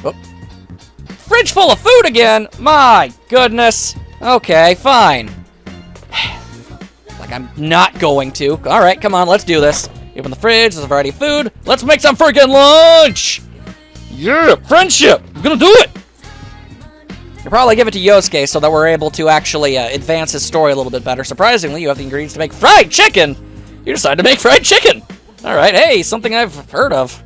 Oh. Fridge full of food again? My goodness. Okay, fine. Like I'm not going to. Alright, come on, let's do this. Open the fridge, there's a variety of food. Let's make some freaking lunch! Yeah, friendship! I'm gonna do it! You'll probably give it to Yosuke so that we're able to actually advance his story a little bit better. Surprisingly, you have the ingredients to make fried chicken! You decided to make fried chicken! Alright, hey, something I've heard of.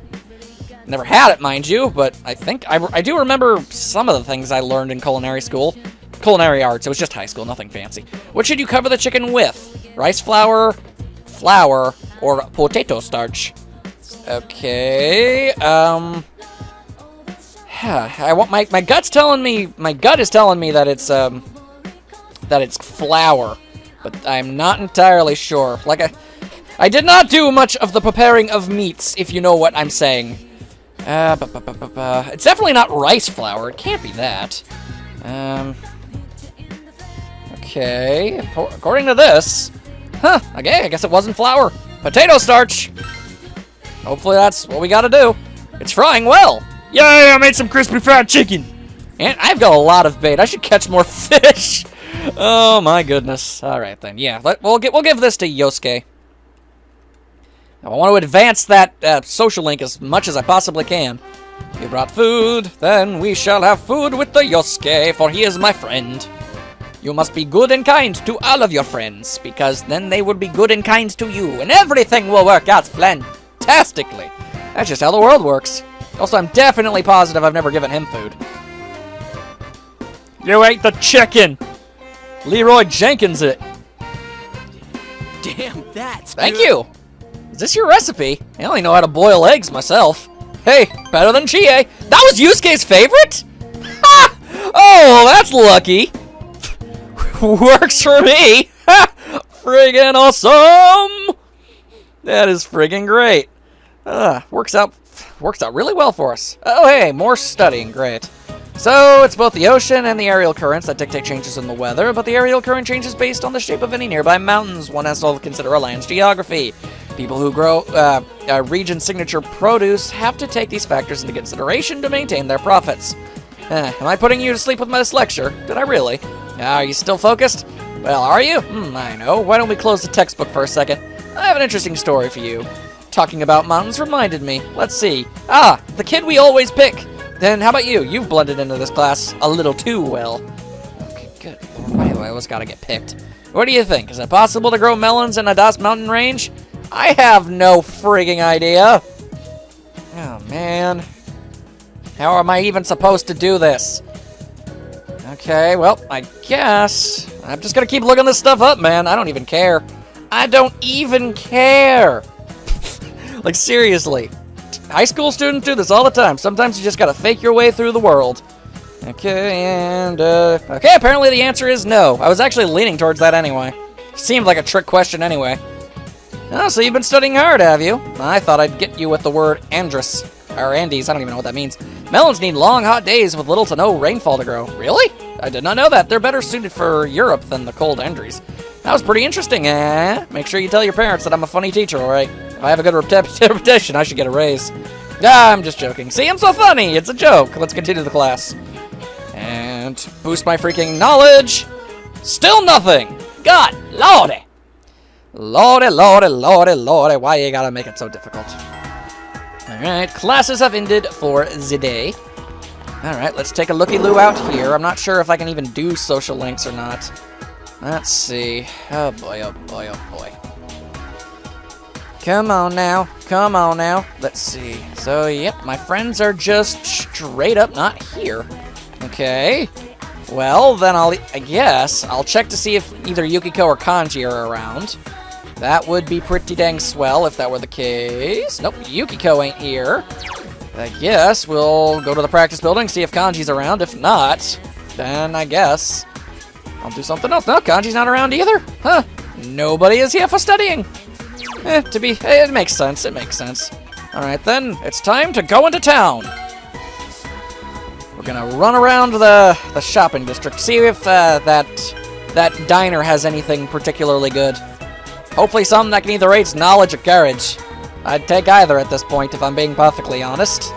Never had it, mind you, but I think I do remember some of the things I learned in culinary school. Culinary arts, it was just high school, nothing fancy. What should you cover the chicken with? Rice flour, or potato starch? Okay, I want my gut's telling me, my gut is telling me that it's flour, but I'm not entirely sure. Like I did not do much of the preparing of meats, if you know what I'm saying. It's definitely not rice flour. It can't be that. Okay. According to this, okay, I guess it wasn't flour. Potato starch. Hopefully that's what we gotta do. It's frying well. Yay, I made some crispy fried chicken. And I've got a lot of bait. I should catch more fish. Oh my goodness. All right then. Yeah, we'll give this to Yosuke. Now, I want to advance that social link as much as I possibly can. You brought food, then we shall have food with the Yosuke, for he is my friend. You must be good and kind to all of your friends, because then they will be good and kind to you, and everything will work out fantastically. That's just how the world works. Also, I'm definitely positive I've never given him food. You ate the chicken! Leroy Jenkins it. Damn, that's Thank good. you! Is this your recipe? I only know how to boil eggs myself. Hey, better than Chie. That was Yusuke's favorite? Ha! Oh, that's lucky. Works for me. Friggin' awesome! That is friggin' great. Works out really well for us. Oh, hey, more studying. Great. So, it's both the ocean and the aerial currents that dictate changes in the weather, but the aerial current changes based on the shape of any nearby mountains. One has to consider a land's geography. People who grow region signature produce have to take these factors into consideration to maintain their profits. Am I putting you to sleep with this lecture? Did I really? Are you still focused? Well, are you? I know. Why don't we close the textbook for a second? I have an interesting story for you. Talking about mountains reminded me. Let's see. The kid we always pick. Then how about you? You've blended into this class a little too well. Okay, good. Why do I always gotta get picked? What do you think? Is it possible to grow melons in a Das mountain range? I have no frigging idea. Oh, man. How am I even supposed to do this? Okay, well, I guess I'm just gonna keep looking this stuff up, man. I don't even care. I don't even care. Like, seriously. High school students do this all the time. Sometimes you just gotta fake your way through the world. Okay, and, okay, apparently the answer is no. I was actually leaning towards that anyway. Seemed like a trick question anyway. Oh, so you've been studying hard, have you? I thought I'd get you with the word Andrus. Or Andes, I don't even know what that means. Melons need long, hot days with little to no rainfall to grow. Really? I did not know that. They're better suited for Europe than the cold Andes. That was pretty interesting, eh? Make sure you tell your parents that I'm a funny teacher, alright? If I have a good reputation, I should get a raise. I'm just joking. See, I'm so funny! It's a joke. Let's continue the class. And boost my freaking knowledge. Still nothing! God, lordy! Lordy, lordy, lordy, lordy, why you gotta make it so difficult? Alright, classes have ended for the day. Alright, let's take a looky-loo out here. I'm not sure if I can even do social links or not. Let's see. Oh boy, oh boy, oh boy. Come on now, come on now. Let's see. So, yep, my friends are just straight up not here. Okay. Well, then I guess I'll check to see if either Yukiko or Kanji are around. That would be pretty dang swell if that were the case. Nope, Yukiko ain't here. I guess we'll go to the practice building, see if Kanji's around. If not, then I guess I'll do something else. No, Kanji's not around either. Huh. Nobody is here for studying. It makes sense. It makes sense. All right, then. It's time to go into town. We're gonna run around the shopping district, see if that diner has anything particularly good. Hopefully something that can either raise knowledge or courage. I'd take either at this point, if I'm being perfectly honest.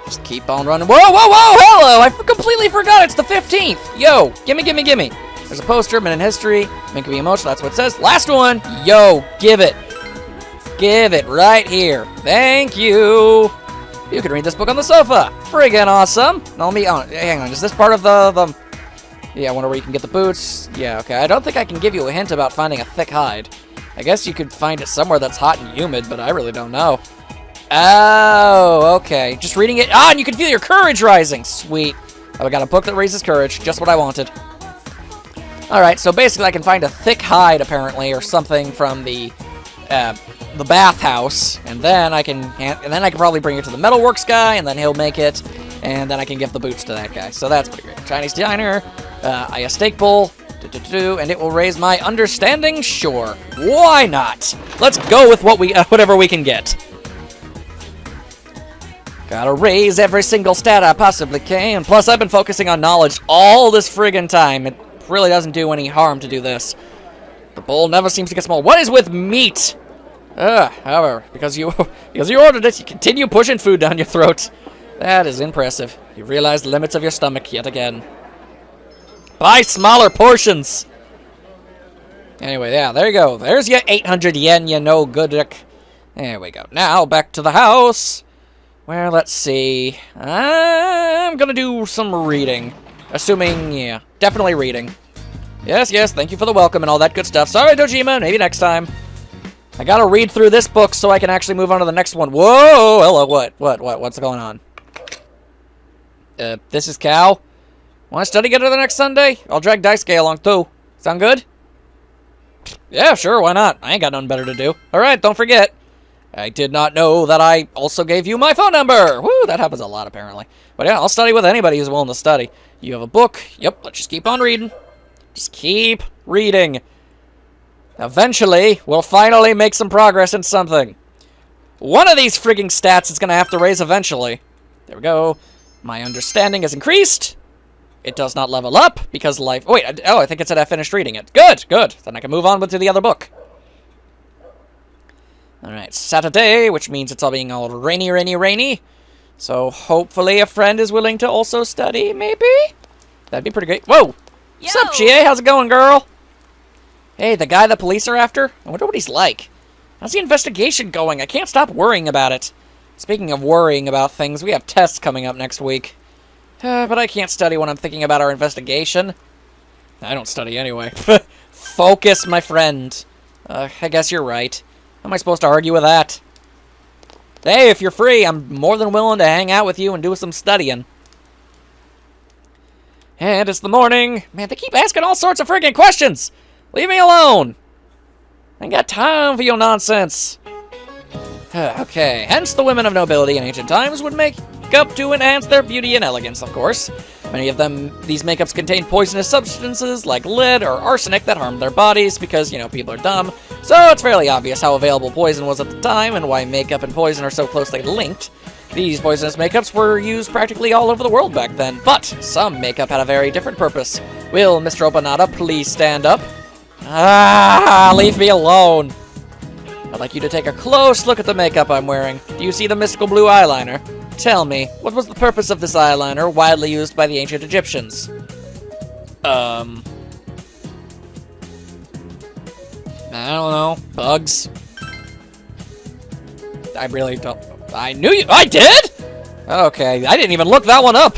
Just keep on running. Whoa, whoa, whoa, hello! I completely forgot it's the 15th. Yo, gimme, gimme, gimme. There's a poster, minute in history, make me emotional, that's what it says. Last one. Yo, give it. Give it right here. Thank you. You can read this book on the sofa. Friggin' awesome. Now let me, hang on, is this part of the... Yeah, I wonder where you can get the boots. Yeah, okay. I don't think I can give you a hint about finding a thick hide. I guess you could find it somewhere that's hot and humid, but I really don't know. Oh, okay. Just reading it. Ah, and you can feel your courage rising. Sweet. Oh, I got a book that raises courage. Just what I wanted. Alright, so basically I can find a thick hide, apparently, or something from the bathhouse, and then I can probably bring it to the metalworks guy, and then he'll make it, and then I can give the boots to that guy. So that's pretty great. Chinese diner, a steak bowl, and it will raise my understanding. Sure, why not? Let's go with whatever we can get. Gotta raise every single stat I possibly can. Plus, I've been focusing on knowledge all this friggin' time. It really doesn't do any harm to do this. The bowl never seems to get small. What is with meat? However, because you ordered it, you continue pushing food down your throat. That is impressive. You realize the limits of your stomach yet again. Buy smaller portions. Anyway, yeah, there you go. There's your 800 yen, you know, good. There we go. Now, back to the house. Well, let's see. I'm gonna do some reading. Assuming, yeah, definitely reading. Yes, yes, thank you for the welcome and all that good stuff. Sorry, Dojima, maybe next time. I gotta read through this book so I can actually move on to the next one. Whoa, hello, what's going on? This is Cal. Want to study together the next Sunday? I'll drag Daisuke along too. Sound good? Yeah, sure, why not? I ain't got nothing better to do. Alright, don't forget. I did not know that I also gave you my phone number. Woo, that happens a lot apparently. But yeah, I'll study with anybody who's willing to study. You have a book. Yep, let's just keep on reading. Just keep reading. Eventually, we'll finally make some progress in something. One of these frigging stats is going to have to raise eventually. There we go. My understanding has increased. It does not level up because life... Wait, I think it said I finished reading it. Good, good. Then I can move on to the other book. Alright, Saturday, which means it's all being all rainy, rainy, rainy. So hopefully a friend is willing to also study, maybe? That'd be pretty great. Whoa! What's up, Chie? How's it going, girl? Hey, the guy the police are after? I wonder what he's like. How's the investigation going? I can't stop worrying about it. Speaking of worrying about things, we have tests coming up next week. But I can't study when I'm thinking about our investigation. I don't study anyway. Focus, my friend. I guess you're right. How am I supposed to argue with that? Hey, if you're free, I'm more than willing to hang out with you and do some studying. And it's the morning. Man, they keep asking all sorts of friggin' questions. Leave me alone. I ain't got time for your nonsense. Okay, hence the women of nobility in ancient times would make up to enhance their beauty and elegance, of course. Many of them, these makeups contain poisonous substances like lead or arsenic that harmed their bodies because, you know, people are dumb. So it's fairly obvious how available poison was at the time and why makeup and poison are so closely linked. These poisonous makeups were used practically all over the world back then, but some makeup had a very different purpose. Will Mr. Opanada please stand up? Ah, leave me alone. I'd like you to take a close look at the makeup I'm wearing. Do you see the mystical blue eyeliner? Tell me, what was the purpose of this eyeliner, widely used by the ancient Egyptians? I don't know. Bugs? I really don't... I knew you... I did?! Okay, I didn't even look that one up!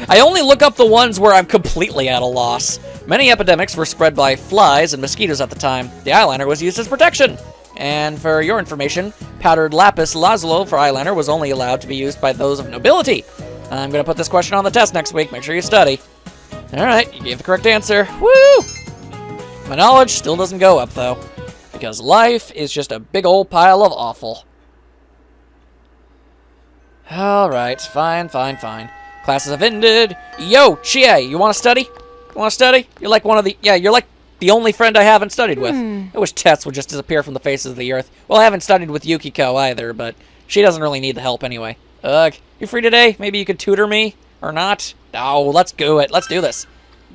I only look up the ones where I'm completely at a loss. Many epidemics were spread by flies and mosquitoes at the time. The eyeliner was used as protection. And for your information, powdered lapis lazuli for eyeliner was only allowed to be used by those of nobility. I'm going to put this question on the test next week. Make sure you study. Alright, you gave the correct answer. Woo! My knowledge still doesn't go up, though. Because life is just a big old pile of awful. Alright, fine. Classes have ended. Yo, Chie, you want to study? You want to study? You're like one of the... Yeah, you're like the only friend I haven't studied with. I wish Tets would just disappear from the faces of the earth. Well, I haven't studied with Yukiko either, but she doesn't really need the help anyway. Ugh, you free today? Maybe you could tutor me? Or not? Oh, let's do it. Let's do this.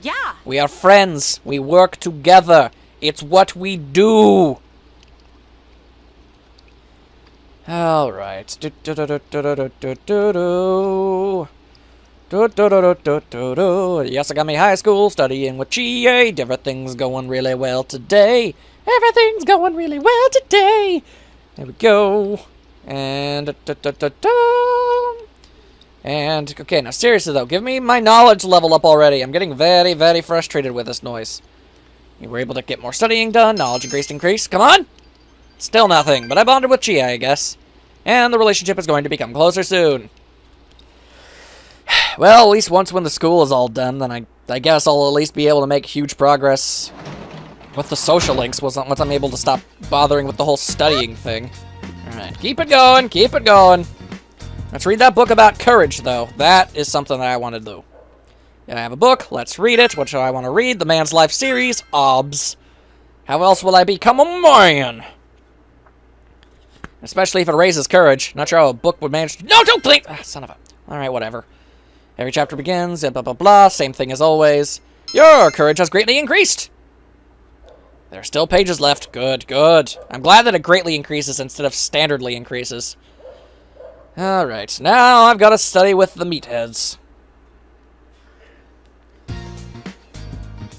Yeah. We are friends. We work together. It's what we do. Alright. Yasagami High School, studying with Chie. Everything's going really well today. Everything's going really well today. There we go. And okay, now seriously though, give me my knowledge level up already. I'm getting very, very frustrated with this noise. You were able to get more studying done, knowledge increased. Come on! Still nothing, but I bonded with Chie, I guess. And the relationship is going to become closer soon. Well, at least once when the school is all done, then I guess I'll at least be able to make huge progress with the social links once I'm able to stop bothering with the whole studying thing. Alright, keep it going, keep it going. Let's read that book about courage, though. That is something that I want to do. I have a book, let's read it. What should I want to read? The Man's Life series, OBS. How else will I become a man? Especially if it raises courage. Not sure how a book would manage to... No, don't blink! Ah, son of a... Alright, whatever. Every chapter begins, blah, blah, blah. Same thing as always. Your courage has greatly increased. There are still pages left. Good, good. I'm glad that it greatly increases instead of standardly increases. Alright, now I've got to study with the meatheads.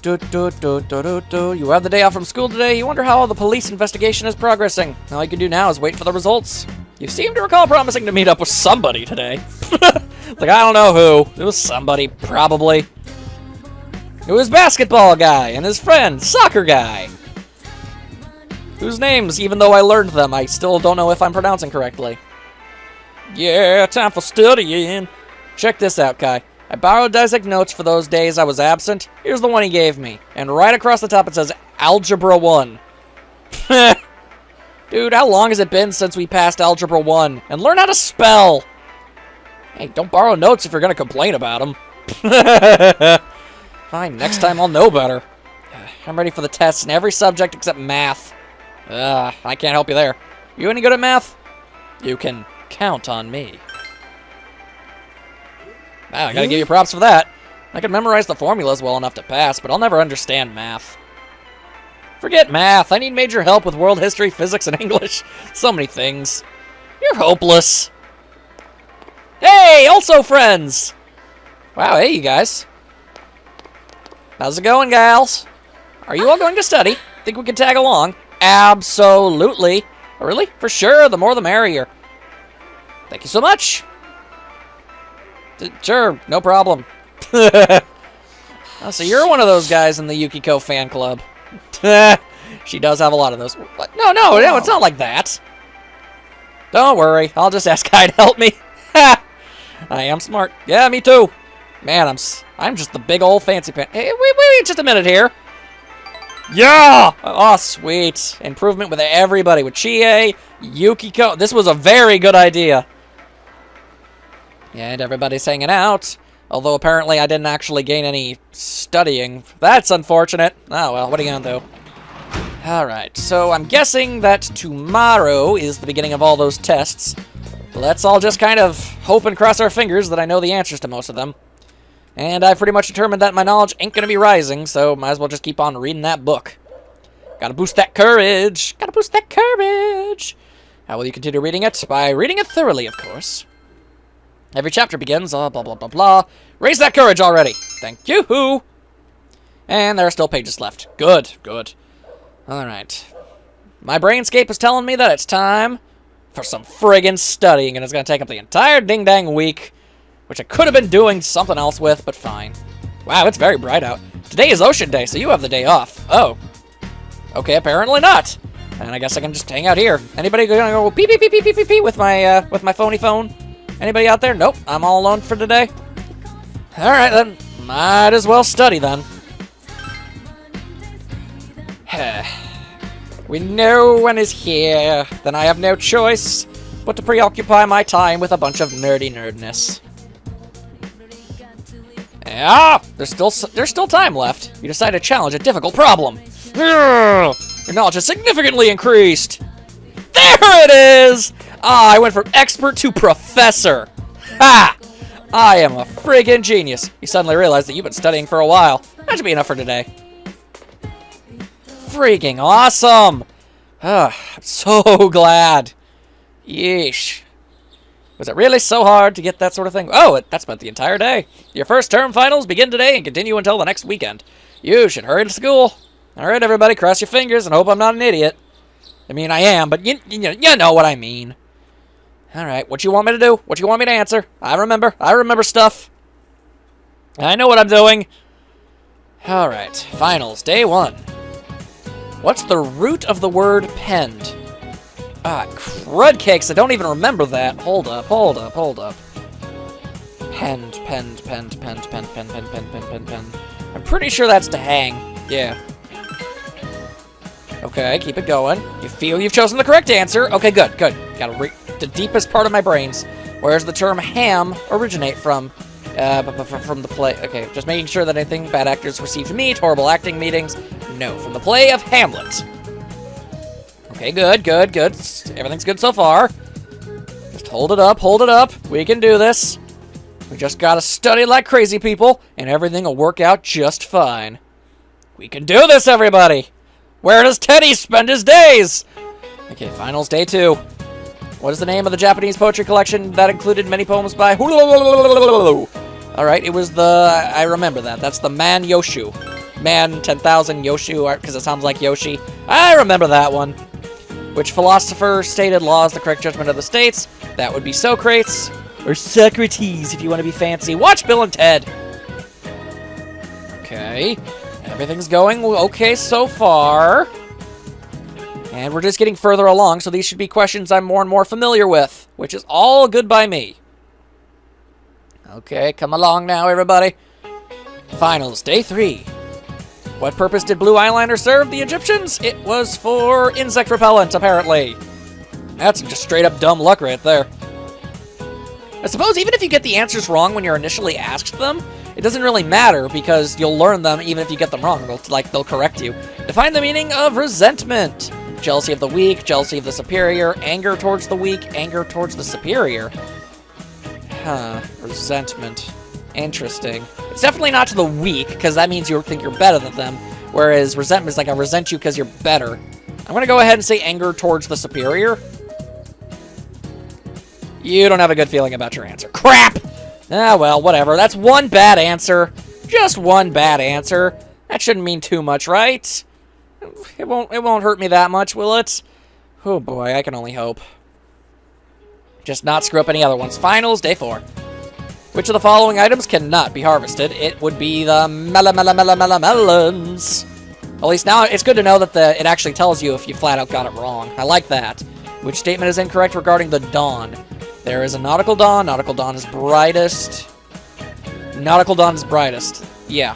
You have the day off from school today. You wonder how the police investigation is progressing. All you can do now is wait for the results. You seem to recall promising to meet up with somebody today. Like, I don't know who. It was somebody, probably. It was basketball guy and his friend, soccer guy. Whose names, even though I learned them, I still don't know if I'm pronouncing correctly. Yeah, time for studying. Check this out, Kai. I borrowed Dysec notes for those days I was absent. Here's the one he gave me. And right across the top it says Algebra 1. Dude, how long has it been since we passed Algebra 1? And learn how to spell! Hey, don't borrow notes if you're gonna complain about them. Fine, next time I'll know better. I'm ready for the tests in every subject except math. I can't help you there. You any good at math? You can count on me. Wow, I gotta give you props for that. I can memorize the formulas well enough to pass, but I'll never understand math. Forget math. I need major help with world history, physics, and English. So many things. You're hopeless. Hey, also friends! Wow, hey, you guys. How's it going, gals? Are you all going to study? Think we can tag along? Absolutely. Oh, really? For sure, the more the merrier. Thank you so much. Sure, no problem. Oh, so you're one of those guys in the Yukiko fan club. She does have a lot of those. No, it's not like that. Don't worry, I'll just ask Kai to help me. I am smart. Yeah, me too. Man, I'm just the big old fancy pants. Hey, wait, just a minute here. Yeah! Oh, sweet. Improvement with everybody. With Chie, Yukiko. This was a very good idea. And everybody's hanging out. Although apparently I didn't actually gain any studying. That's unfortunate. Oh well, what are you gonna do? Alright, so I'm guessing that tomorrow is the beginning of all those tests. Let's all just kind of hope and cross our fingers that I know the answers to most of them. And I've pretty much determined that my knowledge ain't gonna be rising, so might as well just keep on reading that book. Gotta boost that courage! Gotta boost that courage! How will you continue reading it? By reading it thoroughly, of course. Every chapter begins, blah, blah, blah, blah. Raise that courage already. Thank you. And there are still pages left. Good, good. All right. My brainscape is telling me that it's time for some friggin' studying, and it's going to take up the entire ding-dang week, which I could have been doing something else with, but fine. Wow, it's very bright out. Today is Ocean Day, so you have the day off. Oh. Okay, apparently not. And I guess I can just hang out here. Anybody gonna go pee pee pee pee pee pee pee with my phony phone? Anybody out there? Nope, I'm all alone for today. Alright then, might as well study then. When no one is here, then I have no choice but to preoccupy my time with a bunch of nerdy nerdness. There's still time left. You decide to challenge a difficult problem. Your knowledge has significantly increased. There it is! I went from expert to professor. Ha! I am a friggin' genius. You suddenly realize that you've been studying for a while. That should be enough for today. Freaking awesome! I'm so glad. Yeesh. Was it really so hard to get that sort of thing? Oh, that spent the entire day. Your first term finals begin today and continue until the next weekend. You should hurry to school. All right, everybody, cross your fingers and hope I'm not an idiot. I mean, I am, but you know what I mean. All right, what you want me to do? What you want me to answer? I remember stuff. I know what I'm doing. All right, finals, day 1. What's the root of the word penned? Ah, crud cakes, I don't even remember that. Hold up. Penned. I'm pretty sure that's to hang. Yeah. Okay, keep it going. You feel you've chosen the correct answer. Okay, good. Gotta reach the deepest part of my brains. Where does the term ham originate from? From the play. Okay, just making sure that anything bad actors receive to meet, horrible acting meetings. No, from the play of Hamlet. Okay, good. Everything's good so far. Just hold it up. We can do this. We just gotta study like crazy people, and everything will work out just fine. We can do this, everybody! Where does Teddy spend his days? Okay, finals, day 2. What is the name of the Japanese poetry collection that included many poems by... Alright, it was the... I remember that. That's the Man Yoshu. Man 10,000 Yoshu, because it sounds like Yoshi. I remember that one. Which philosopher stated law is the correct judgment of the states? That would be Socrates. Or Socrates, if you want to be fancy. Watch Bill and Ted! Okay. Everything's going okay so far. And we're just getting further along, so these should be questions I'm more and more familiar with, which is all good by me. Okay, come along now, everybody. Finals, day 3. What purpose did blue eyeliner serve the Egyptians? It was for insect repellent, apparently. That's just straight up dumb luck right there. I suppose even if you get the answers wrong when you're initially asked them, it doesn't really matter because you'll learn them even if you get them wrong. They'll correct you. Define the meaning of resentment. Jealousy of the weak, jealousy of the superior, anger towards the weak, anger towards the superior. Huh, resentment. Interesting. It's definitely not to the weak, because that means you think you're better than them, whereas resentment is like I resent you because you're better. I'm going to go ahead and say anger towards the superior. You don't have a good feeling about your answer. Crap! Ah, well, whatever. That's one bad answer. Just one bad answer. That shouldn't mean too much, right? It won't hurt me that much, will it? Oh boy, I can only hope. Just not screw up any other ones. Finals, day 4. Which of the following items cannot be harvested? It would be the melons. At least now it's good to know that it actually tells you if you flat out got it wrong. I like that. Which statement is incorrect regarding the dawn? There is a nautical dawn. Nautical dawn is brightest. Nautical dawn is brightest. Yeah.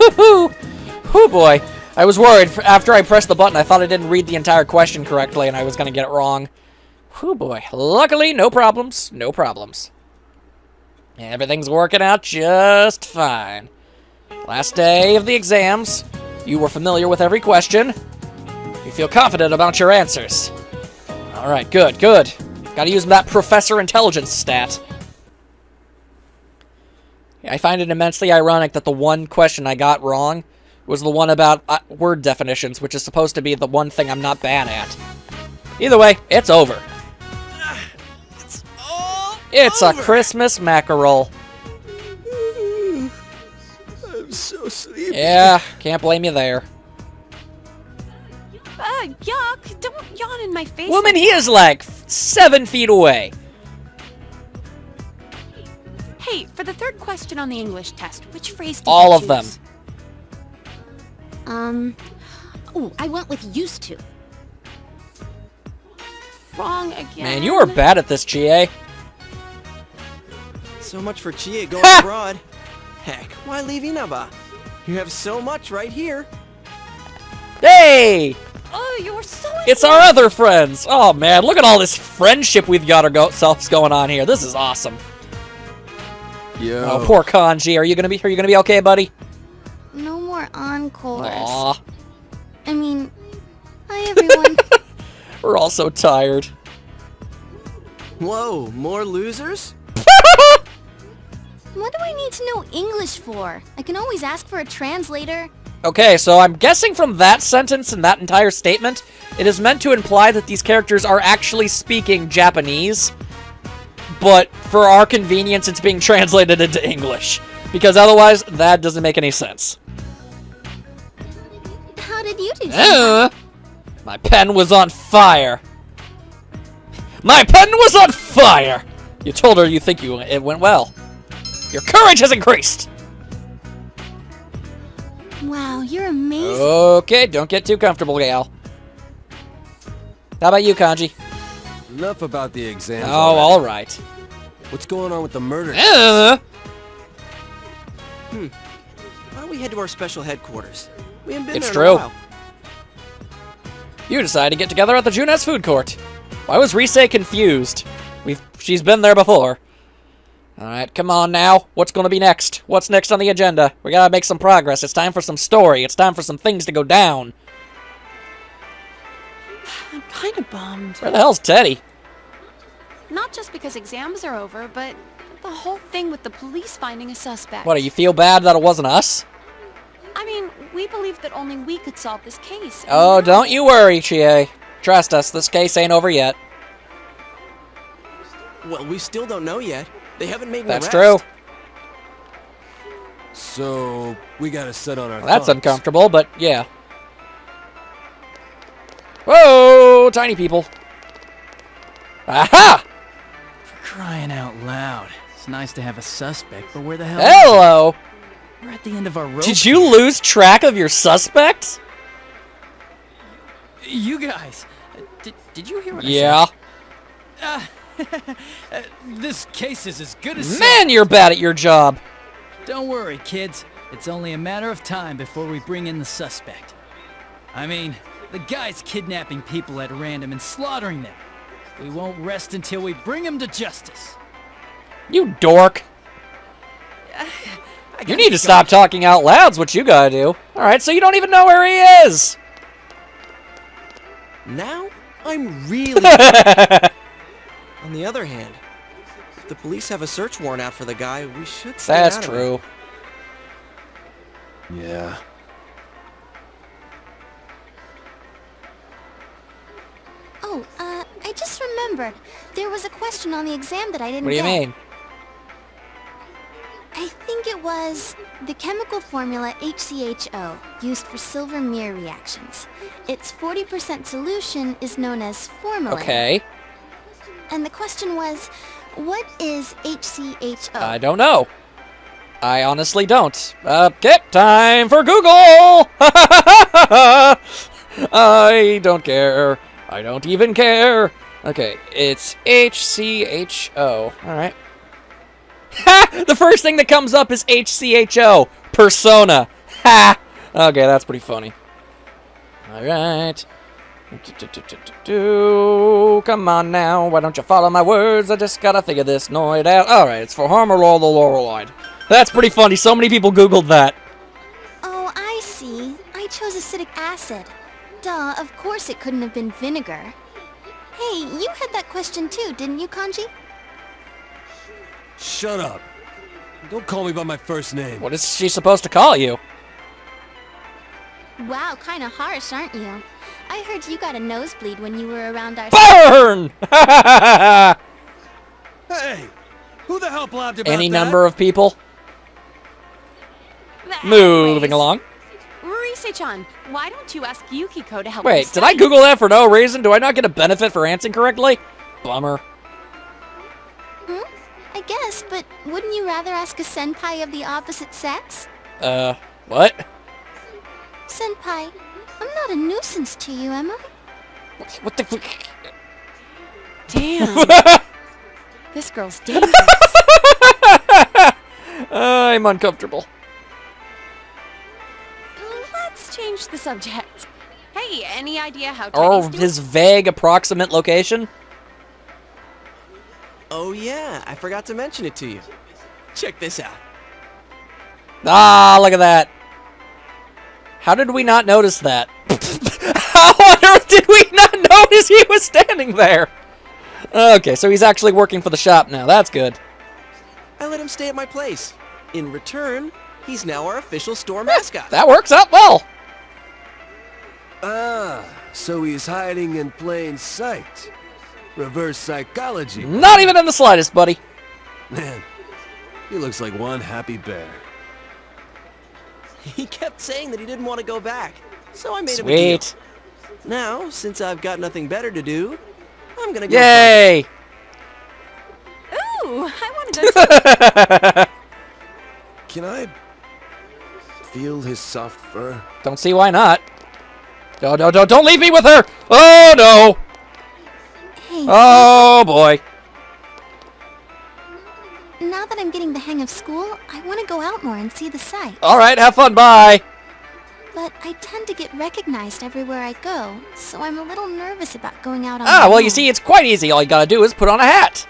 Oh boy. I was worried. After I pressed the button, I thought I didn't read the entire question correctly and I was going to get it wrong. Oh boy. Luckily, no problems. No problems. Everything's working out just fine. Last day of the exams. You were familiar with every question. You feel confident about your answers. Alright, good. Gotta use that Professor Intelligence stat. I find it immensely ironic that the one question I got wrong was the one about word definitions, which is supposed to be the one thing I'm not bad at. Either way, it's over. It's a Christmas mackerel. I'm so sleepy. Yeah, can't blame you there. Yuck! Don't yawn in my face. Woman, he is like 7 feet away. Hey, for the third question on the English test, which phrase did All you of them. choose? Oh, I went with used to. Wrong again. Man, you are bad at this, Chie. So much for Chie going abroad. Heck, why leave Inaba? You have so much right here. Hey! Oh, you're so. It's our other friends. Oh man, look at all this friendship we've got ourselves going on here. This is awesome. Yo. Oh, poor Kanji. Are you gonna be okay, buddy? No more encores. Aw, I mean, hi everyone. we're all so tired. Whoa, more losers? What do I need to know English for? I can always ask for a translator. Okay, so I'm guessing from that sentence and that entire statement, it is meant to imply that these characters are actually speaking Japanese, but for our convenience, it's being translated into English. Because otherwise, that doesn't make any sense. How did you do, Senpai? My pen was on fire. My pen was on fire! You told her you think it went well. Your courage has increased! Wow, you're amazing. Okay, don't get too comfortable, gal. How about you, Kanji? Enough about the exams. Oh, alright. What's going on with the murder? Why don't we head to our special headquarters? We haven't been It's there in a true. while. You decided to get together at the Junes food court. Why was Rise confused? She's been there before. Alright, come on now. What's gonna be next? What's next on the agenda? We gotta make some progress. It's time for some story. It's time for some things to go down. I'm kind of bummed. Where the hell's Teddy? Not just because exams are over, but the whole thing with the police finding a suspect. What, do you feel bad that it wasn't us? I mean, we believed that only we could solve this case. and Oh, now- don't you worry, Chie. Trust us, this case ain't over yet. Well, we still don't know yet. They haven't made an That's arrest. true. So we gotta sit on our. Well, that's thumbs. uncomfortable, but yeah. Whoa, tiny people. Aha! For crying out loud. It's nice to have a suspect, but where the hell? Hello! We're at the end of our rope. Did you lose track of your suspect? You guys, did you hear what Yeah. I said? This case is as good as Man, you're bad at your job. Don't worry, kids. It's only a matter of time before we bring in the suspect. I mean, the guy's kidnapping people at random and slaughtering them. We won't rest until we bring him to justice. You dork. You need to stop talking out loud's what you gotta do. Alright, so you don't even know where he is. Now, I'm really... On the other hand, if the police have a search warrant out for the guy, we should stay That's out of it. true. Yeah. Oh, I just remembered. There was a question on the exam that I didn't What do you get. mean? I think it was the chemical formula HCHO, used for silver mirror reactions. Its 40% solution is known as formalin. Okay. And the question was, what is HCHO? I don't know. I honestly don't. Okay, time for Google! I don't care. I don't even care. Okay, it's HCHO. Alright. Ha! The first thing that comes up is HCHO. Persona. Ha! Okay, that's pretty funny. Alright. Come on now, why don't you follow my words? I just gotta figure this noid out. Alright, it's for Harmorololoroid. That's pretty funny, so many people googled that. Oh, I see. I chose acidic acid. Duh, of course it couldn't have been vinegar. Hey, you had that question too, didn't you, Kanji? Shut up. Don't call me by my first name. What is she supposed to call you? Wow, kinda harsh, aren't you? I heard you got a nosebleed when you were around our... Burn! Hey! Who the hell blabbed about Any that? number of people. Anyways, Moving along. Rise-chan, why don't you ask Yukiko to help Wait, you did I study? Google that for no reason? Do I not get a benefit for answering correctly? Bummer. I guess, but wouldn't you rather ask a senpai of the opposite sex? What? Senpai, I'm not a nuisance to you, am I? What the... Damn. This girl's dangerous. I'm uncomfortable. Let's change the subject. Hey, any idea how Or Teddy's doing? his vague approximate location? Oh yeah, I forgot to mention it to you. Check this out. Ah, look at that. How did we not notice that? How on earth did we not notice he was standing there? Okay, so he's actually working for the shop now. That's good. I let him stay at my place. In return, he's now our official store mascot. That works out well. So he's hiding in plain sight. Reverse psychology. Not even in the slightest, buddy. Man, he looks like one happy bear. He kept saying that he didn't want to go back, so I made him a deal. Sweet. Now, since I've got nothing better to do, I'm gonna go. Yay! Ooh, I want to go. Can I feel his soft fur? Don't see why not. No, don't leave me with her! Oh, no! Hey, Oh, boy. now that I'm getting the hang of school, I want to go out more and see the sights. All right, have fun, bye. But I tend to get recognized everywhere I go, so I'm a little nervous about going out on Ah, my well, own. you see, it's quite easy. All you gotta do is put on a hat.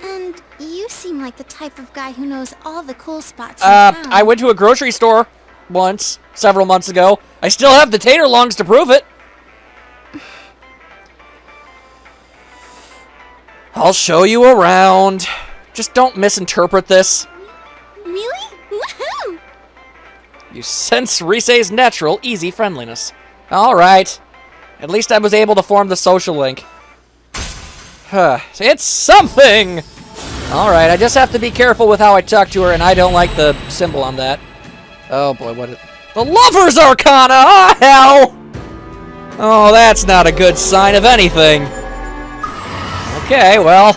And you seem like the type of guy who knows all the cool spots in town. I went to a grocery store once, several months ago. I still have the tater longs to prove it. I'll show you around. Just don't misinterpret this. Really? Woohoo! You sense Rise's natural, easy friendliness. All right. At least I was able to form the social link. It's something! All right, I just have to be careful with how I talk to her, and I don't like the symbol on that. Oh, boy, what is... The Lover's Arcana! Ah, hell! Oh, that's not a good sign of anything. Okay, well...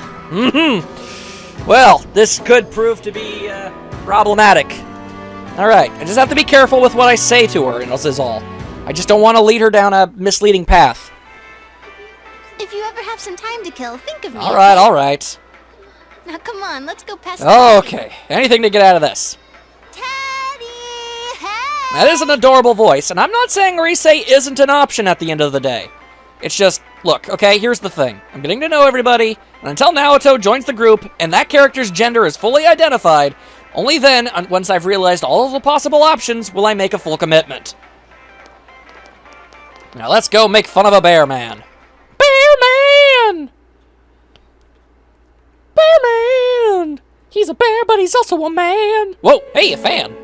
Well, this could prove to be, problematic. Alright, I just have to be careful with what I say to her, and this is all. I just don't want to lead her down a misleading path. If you ever have some time to kill, think of me. Alright, alright. Now come on, let's go past Okay, anything to get out of this. Teddy! Hey! That is an adorable voice, and I'm not saying Rise isn't an option at the end of the day. It's just, look, okay, here's the thing. I'm getting to know everybody, and until Naoto joins the group, and that character's gender is fully identified, only then, once I've realized all of the possible options, will I make a full commitment. Now let's go make fun of a bear man. Bear man! Bear man! He's a bear, but he's also a man! Whoa, hey, a fan!